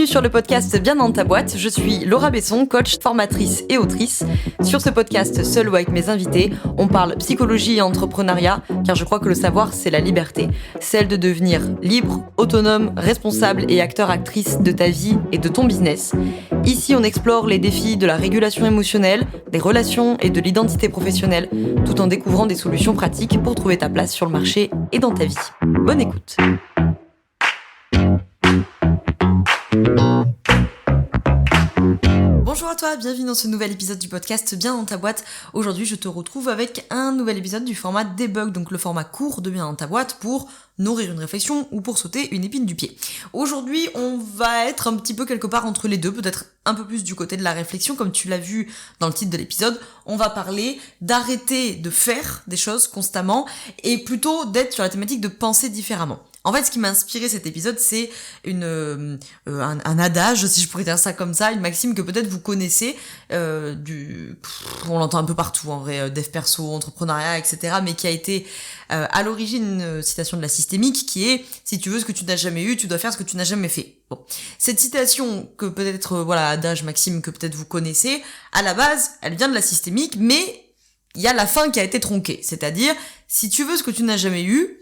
sur le podcast Bien dans ta boîte, je suis Laura Besson, coach, formatrice et autrice. Sur ce podcast, seul ou avec mes invités, on parle psychologie et entrepreneuriat, car je crois que le savoir, c'est la liberté. Celle de devenir libre, autonome, responsable et acteur-actrice de ta vie et de ton business. Ici, on explore les défis de la régulation émotionnelle, des relations et de l'identité professionnelle, tout en découvrant des solutions pratiques pour trouver ta place sur le marché et dans ta vie. Bonne écoute. Bonjour à toi, bienvenue dans ce nouvel épisode du podcast Bien dans ta boîte. Aujourd'hui, je te retrouve avec un nouvel épisode du format debug, donc le format court de Bien dans ta boîte pour nourrir une réflexion ou pour sauter une épine du pied. Aujourd'hui, on va être un petit peu quelque part entre les deux, peut-être un peu plus du côté de la réflexion, comme tu l'as vu dans le titre de l'épisode. On va parler d'arrêter de faire des choses constamment et plutôt d'être sur la thématique de penser différemment. En fait, ce qui m'a inspiré cet épisode, c'est un adage, si je pourrais dire ça comme ça, une maxime que peut-être vous connaissez, on l'entend un peu partout, en vrai, dev perso, entrepreneuriat, etc., mais qui a été à l'origine une citation de la systémique, qui est « Si tu veux ce que tu n'as jamais eu, tu dois faire ce que tu n'as jamais fait ». Bon, cette citation que peut-être, adage, maxime que peut-être vous connaissez, à la base, elle vient de la systémique, mais il y a la fin qui a été tronquée, c'est-à-dire « Si tu veux ce que tu n'as jamais eu,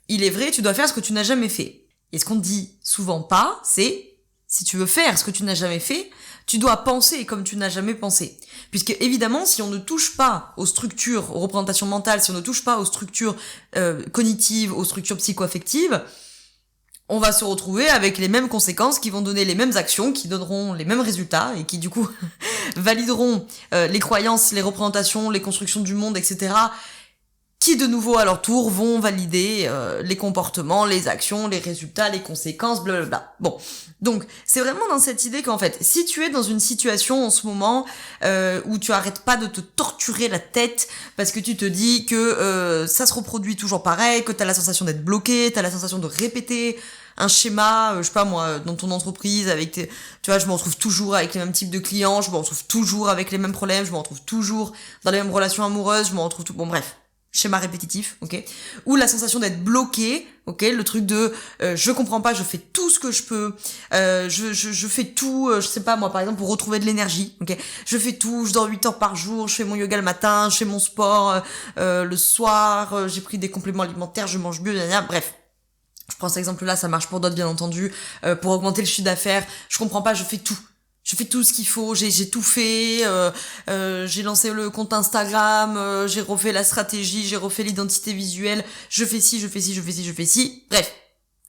il est vrai, tu dois faire ce que tu n'as jamais fait. » Et ce qu'on dit souvent pas, c'est, si tu veux faire ce que tu n'as jamais fait, tu dois penser comme tu n'as jamais pensé. Puisque évidemment, si on ne touche pas aux structures, aux représentations mentales, si on ne touche pas aux structures cognitives, aux structures psycho-affectives, on va se retrouver avec les mêmes conséquences qui vont donner les mêmes actions, qui donneront les mêmes résultats et qui du coup valideront les croyances, les représentations, les constructions du monde, etc., qui de nouveau à leur tour vont valider les comportements, les actions, les résultats, les conséquences, blablabla. Bon, donc c'est vraiment dans cette idée qu'en fait, si tu es dans une situation en ce moment où tu arrêtes pas de te torturer la tête parce que tu te dis que ça se reproduit toujours pareil, que t'as la sensation d'être bloqué, t'as la sensation de répéter un schéma, je sais pas moi, dans ton entreprise, tu vois, je me retrouve toujours avec les mêmes types de clients, je me retrouve toujours avec les mêmes problèmes, je me retrouve toujours dans les mêmes relations amoureuses, je me retrouve bon bref. Schéma répétitif, ok, ou la sensation d'être bloqué, ok, le truc de je comprends pas, je fais tout ce que je peux, je fais tout, je sais pas moi par exemple pour retrouver de l'énergie, ok, je fais tout, je dors 8 heures par jour, je fais mon yoga le matin, je fais mon sport le soir, j'ai pris des compléments alimentaires, je mange mieux, bref. Je prends cet exemple-là, ça marche pour d'autres bien entendu, pour augmenter le chiffre d'affaires, je comprends pas, je fais tout. Je fais tout ce qu'il faut, j'ai tout fait, j'ai lancé le compte Instagram, j'ai refait la stratégie, j'ai refait l'identité visuelle, je fais ci, bref.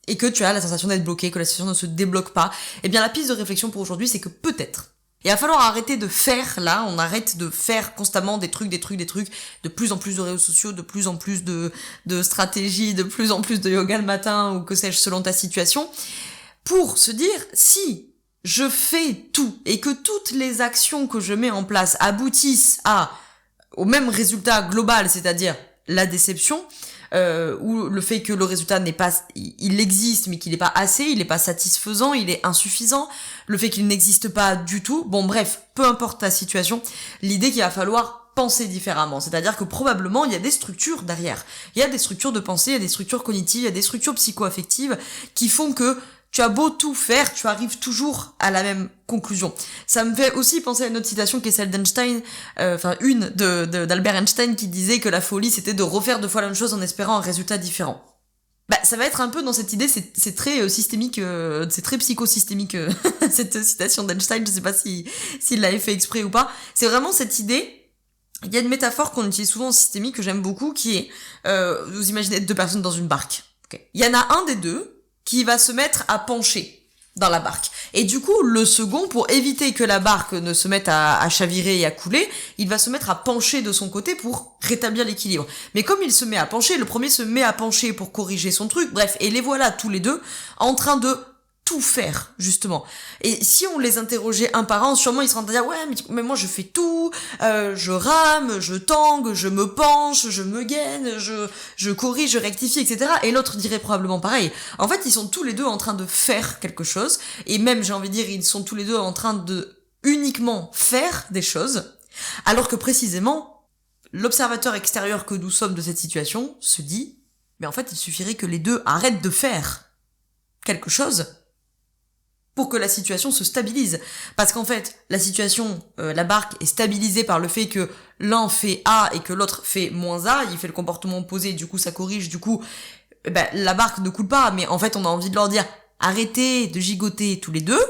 Et que tu as la sensation d'être bloqué, que la situation ne se débloque pas. Eh bien, la piste de réflexion pour aujourd'hui, c'est que peut-être, il va falloir arrêter de faire, là, on arrête de faire constamment des trucs, de plus en plus de réseaux sociaux, de plus en plus de stratégies, de plus en plus de yoga le matin, ou que sais-je, selon ta situation, pour se dire, si je fais tout et que toutes les actions que je mets en place aboutissent au même résultat global, c'est-à-dire la déception, ou le fait que le résultat n'est pas, il existe mais qu'il n'est pas assez, il n'est pas satisfaisant, il est insuffisant, le fait qu'il n'existe pas du tout, bon bref, peu importe ta situation, l'idée qu'il va falloir penser différemment, c'est-à-dire que probablement il y a des structures derrière, il y a des structures de pensée, il y a des structures cognitives, il y a des structures psycho-affectives qui font que tu as beau tout faire, tu arrives toujours à la même conclusion. Ça me fait aussi penser à une autre citation qui est celle d'Einstein, d'Albert Einstein qui disait que la folie c'était de refaire 2 fois la même chose en espérant un résultat différent. Ça va être un peu dans cette idée, c'est très systémique, c'est très psychosystémique cette citation d'Einstein, je sais pas s'il l'avait fait exprès ou pas. C'est vraiment cette idée. Il y a une métaphore qu'on utilise souvent en systémique que j'aime beaucoup qui est, vous imaginez 2 personnes dans une barque. Okay. Il y en a un des deux qui va se mettre à pencher dans la barque. Et du coup, le second, pour éviter que la barque ne se mette à chavirer et à couler, il va se mettre à pencher de son côté pour rétablir l'équilibre. Mais comme il se met à pencher, le premier se met à pencher pour corriger son truc, bref, et les voilà tous les deux en train de tout faire, justement. Et si on les interrogeait un par un, sûrement ils seraient en train de dire « Ouais, mais moi je fais tout, je rame, je tangue, je me penche, je me gaine, je corrige, je rectifie, etc. » Et l'autre dirait probablement pareil. En fait, ils sont tous les deux en train de faire quelque chose, et même, j'ai envie de dire, ils sont tous les deux en train de uniquement faire des choses, alors que précisément, l'observateur extérieur que nous sommes de cette situation se dit « Mais en fait, il suffirait que les deux arrêtent de faire quelque chose, pour que la situation se stabilise. Parce qu'en fait, la situation, la barque est stabilisée par le fait que l'un fait A et que l'autre fait moins A, il fait le comportement opposé, du coup ça corrige, du coup, la barque ne coule pas, mais en fait on a envie de leur dire, arrêtez de gigoter tous les deux,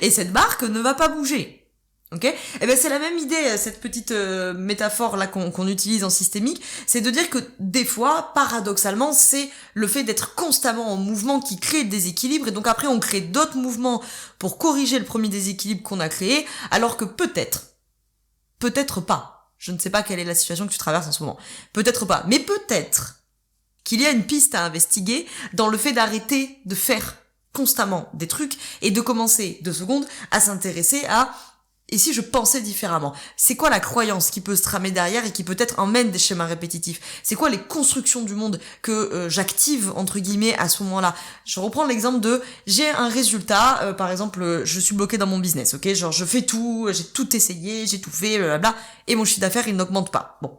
et cette barque ne va pas bouger. Ok ? C'est la même idée, cette petite métaphore là qu'on utilise en systémique, c'est de dire que des fois, paradoxalement, c'est le fait d'être constamment en mouvement qui crée le déséquilibre, et donc après on crée d'autres mouvements pour corriger le premier déséquilibre qu'on a créé, alors que peut-être pas, je ne sais pas quelle est la situation que tu traverses en ce moment, peut-être pas, mais peut-être qu'il y a une piste à investiguer dans le fait d'arrêter de faire constamment des trucs et de commencer 2 secondes à s'intéresser à et si je pensais différemment? C'est quoi la croyance qui peut se tramer derrière et qui peut-être emmène des schémas répétitifs? C'est quoi les constructions du monde que j'active, entre guillemets, à ce moment-là? Je reprends l'exemple de, j'ai un résultat, par exemple, je suis bloqué dans mon business, ok? Genre, je fais tout, j'ai tout essayé, j'ai tout fait, blablabla, et mon chiffre d'affaires, il n'augmente pas. Bon.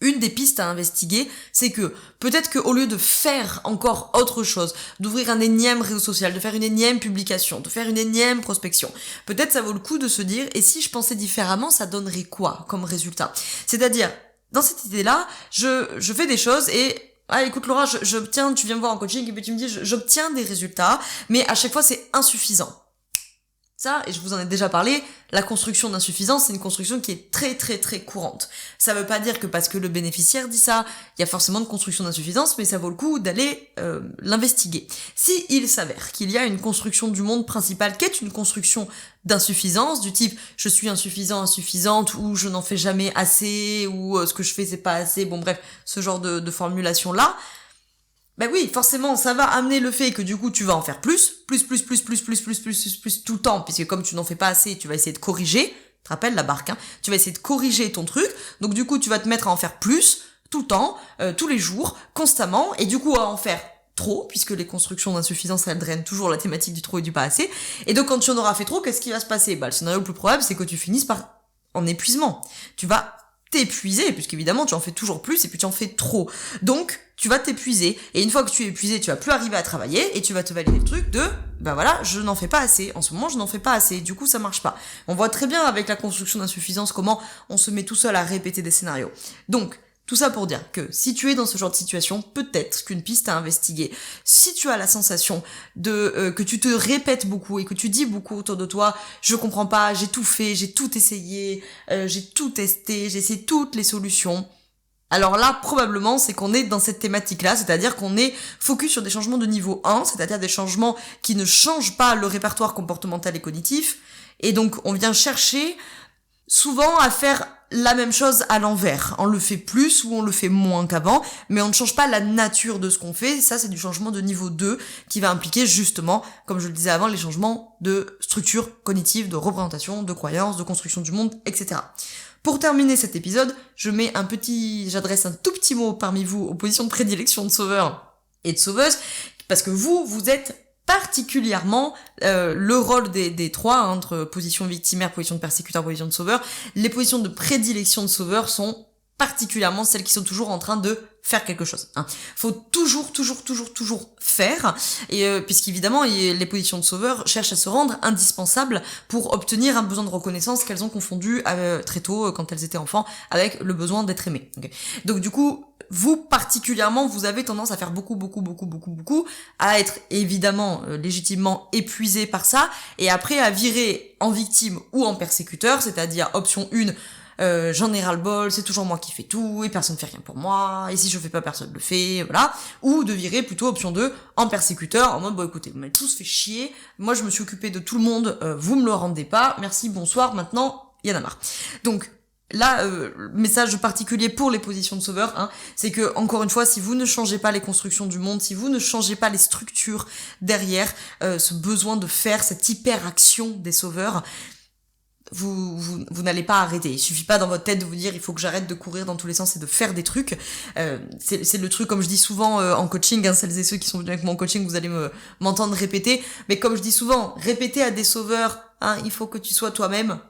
Une des pistes à investiguer, c'est que peut-être qu'au lieu de faire encore autre chose, d'ouvrir un énième réseau social, de faire une énième publication, de faire une énième prospection, peut-être ça vaut le coup de se dire, et si je pensais différemment, ça donnerait quoi comme résultat? C'est-à-dire, dans cette idée-là, je fais des choses et écoute Laura, j'obtiens, tu viens me voir en coaching et puis tu me dis, j'obtiens des résultats, mais à chaque fois c'est insuffisant. Ça, et je vous en ai déjà parlé, la construction d'insuffisance, c'est une construction qui est très très très courante. Ça veut pas dire que parce que le bénéficiaire dit ça, il y a forcément de construction d'insuffisance, mais ça vaut le coup d'aller l'investiguer. Si il s'avère qu'il y a une construction du monde principal qui est une construction d'insuffisance, du type je suis insuffisant, insuffisante, ou je n'en fais jamais assez, ou ce que je fais c'est pas assez, bon bref, ce genre de formulation-là, oui, forcément, ça va amener le fait que du coup, tu vas en faire plus tout le temps, puisque comme tu n'en fais pas assez, tu vas essayer de corriger, tu te rappelles la barque, hein, tu vas essayer de corriger ton truc, donc du coup, tu vas te mettre à en faire plus, tout le temps, tous les jours, constamment, et du coup, à en faire trop, puisque les constructions d'insuffisance, elles drainent toujours la thématique du trop et du pas assez, et donc quand tu en auras fait trop, qu'est-ce qui va se passer? Le scénario le plus probable, c'est que tu finisses en épuisement. Tu vas t'épuiser, puisqu'évidemment, tu en fais toujours plus, et puis tu en fais trop. Donc, tu vas t'épuiser, et une fois que tu es épuisé, tu vas plus arriver à travailler, et tu vas te valider le truc de, je n'en fais pas assez, en ce moment je n'en fais pas assez, du coup ça marche pas. On voit très bien avec la construction d'insuffisance comment on se met tout seul à répéter des scénarios. Donc, tout ça pour dire que si tu es dans ce genre de situation, peut-être qu'une piste à investiguer. Si tu as la sensation que tu te répètes beaucoup et que tu dis beaucoup autour de toi, je comprends pas, j'ai tout fait, j'ai tout essayé, j'ai tout testé, j'ai essayé toutes les solutions. Alors là, probablement, c'est qu'on est dans cette thématique-là, c'est-à-dire qu'on est focus sur des changements de niveau 1, c'est-à-dire des changements qui ne changent pas le répertoire comportemental et cognitif, et donc on vient chercher souvent à faire la même chose à l'envers. On le fait plus ou on le fait moins qu'avant, mais on ne change pas la nature de ce qu'on fait. Ça, c'est du changement de niveau 2 qui va impliquer justement, comme je le disais avant, les changements de structure cognitive, de représentation, de croyances, de construction du monde, etc. Pour terminer cet épisode, j'adresse un tout petit mot parmi vous aux positions de prédilection de sauveur et de sauveuse, parce que vous êtes particulièrement le rôle des trois, entre position victimaire, position de persécuteur, position de sauveur. Les positions de prédilection de sauveur sont particulièrement celles qui sont toujours en train de faire quelque chose. Faut toujours faire, et puisqu'évidemment les positions de sauveur cherchent à se rendre indispensables pour obtenir un besoin de reconnaissance qu'elles ont confondu très tôt, quand elles étaient enfants, avec le besoin d'être aimées. Okay. Donc du coup, vous particulièrement, vous avez tendance à faire beaucoup, à être évidemment légitimement épuisé par ça, et après à virer en victime ou en persécuteur, c'est-à-dire option 1, j'en ai ras-le-bol, c'est toujours moi qui fais tout, et personne fait rien pour moi, et si je fais pas, personne le fait, voilà. Ou de virer plutôt option 2, en persécuteur, en mode, écoutez, vous m'avez tous fait chier, moi je me suis occupé de tout le monde, vous me le rendez pas, merci, bonsoir, maintenant, y en a marre. Donc, là, message particulier pour les positions de sauveur, c'est que, encore une fois, si vous ne changez pas les constructions du monde, si vous ne changez pas les structures derrière, ce besoin de faire cette hyper-action des sauveurs, vous n'allez pas arrêter. Il suffit pas dans votre tête de vous dire il faut que j'arrête de courir dans tous les sens et de faire des trucs. C'est le truc, comme je dis souvent en coaching, celles et ceux qui sont venus avec mon coaching, vous allez m'entendre répéter, mais comme je dis souvent, répéter à des sauveurs, il faut que tu sois toi-même,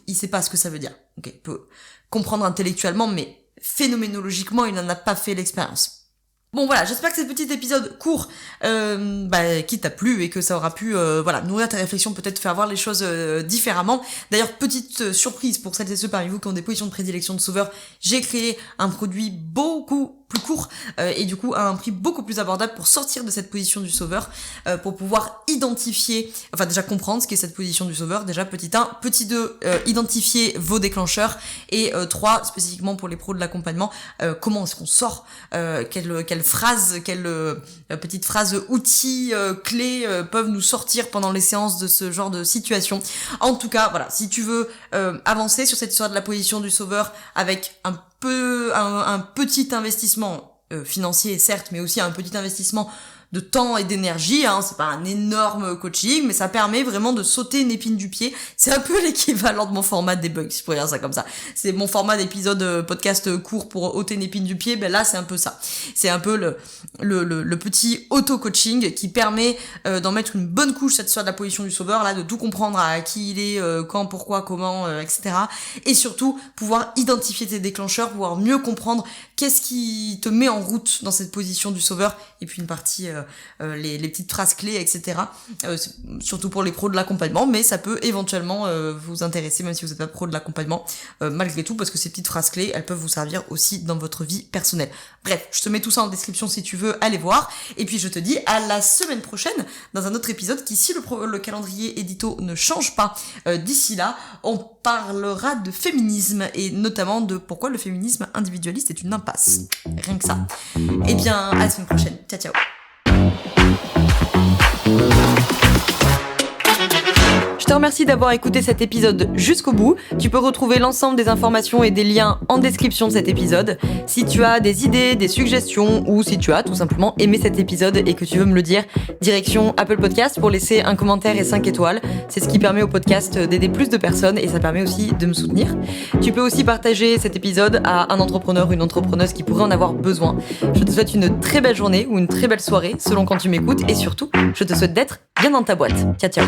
il sait pas ce que ça veut dire. Okay, il peut comprendre intellectuellement, mais phénoménologiquement, il n'en a pas fait l'expérience. Bon voilà, j'espère que cet petit épisode court qui t'a plu et que ça aura pu nourrir ta réflexion, peut-être faire voir les choses différemment. D'ailleurs, petite surprise pour celles et ceux parmi vous qui ont des positions de prédilection de sauveur, j'ai créé un produit beaucoup plus court et du coup à un prix beaucoup plus abordable pour sortir de cette position du sauveur, pour pouvoir identifier, déjà comprendre ce qu'est cette position du sauveur, déjà petit 1, petit 2, identifier vos déclencheurs et 3, spécifiquement pour les pros de l'accompagnement, comment est-ce qu'on sort, quelle phrase, petite phrase outils clés peuvent nous sortir pendant les séances de ce genre de situation. En tout cas, voilà, si tu veux avancer sur cette histoire de la position du sauveur avec un petit investissement financier certes, mais aussi un petit investissement de temps et d'énergie, c'est pas un énorme coaching, mais ça permet vraiment de sauter une épine du pied. C'est un peu l'équivalent de mon format debug, si je pourrais dire ça comme ça. C'est mon format d'épisode podcast court pour ôter une épine du pied, là c'est un peu ça. C'est un peu le petit auto-coaching qui permet d'en mettre une bonne couche cette histoire de la position du sauveur, là, de tout comprendre à qui il est, quand, pourquoi, comment, etc. Et surtout, pouvoir identifier tes déclencheurs, pouvoir mieux comprendre qu'est-ce qui te met en route dans cette position du sauveur, et puis une partie les petites phrases clés, etc. Surtout pour les pros de l'accompagnement, mais ça peut éventuellement vous intéresser, même si vous n'êtes pas pro de l'accompagnement, malgré tout, parce que ces petites phrases clés, elles peuvent vous servir aussi dans votre vie personnelle. Bref, je te mets tout ça en description si tu veux aller voir, et puis je te dis à la semaine prochaine, dans un autre épisode qui, si le calendrier édito ne change pas d'ici là, on parlera de féminisme, et notamment de pourquoi le féminisme individualiste est une impasse. Rien que ça. Et bien, à la semaine prochaine. Ciao, ciao. Je te remercie d'avoir écouté cet épisode jusqu'au bout. Tu peux retrouver l'ensemble des informations et des liens en description de cet épisode. Si tu as des idées, des suggestions, ou si tu as tout simplement aimé cet épisode et que tu veux me le dire, direction Apple Podcast pour laisser un commentaire et 5 étoiles. C'est ce qui permet au podcast d'aider plus de personnes et ça permet aussi de me soutenir. Tu peux aussi partager cet épisode à un entrepreneur ou une entrepreneuse qui pourrait en avoir besoin. Je te souhaite une très belle journée ou une très belle soirée selon quand tu m'écoutes, et surtout, je te souhaite d'être bien dans ta boîte. Ciao, ciao.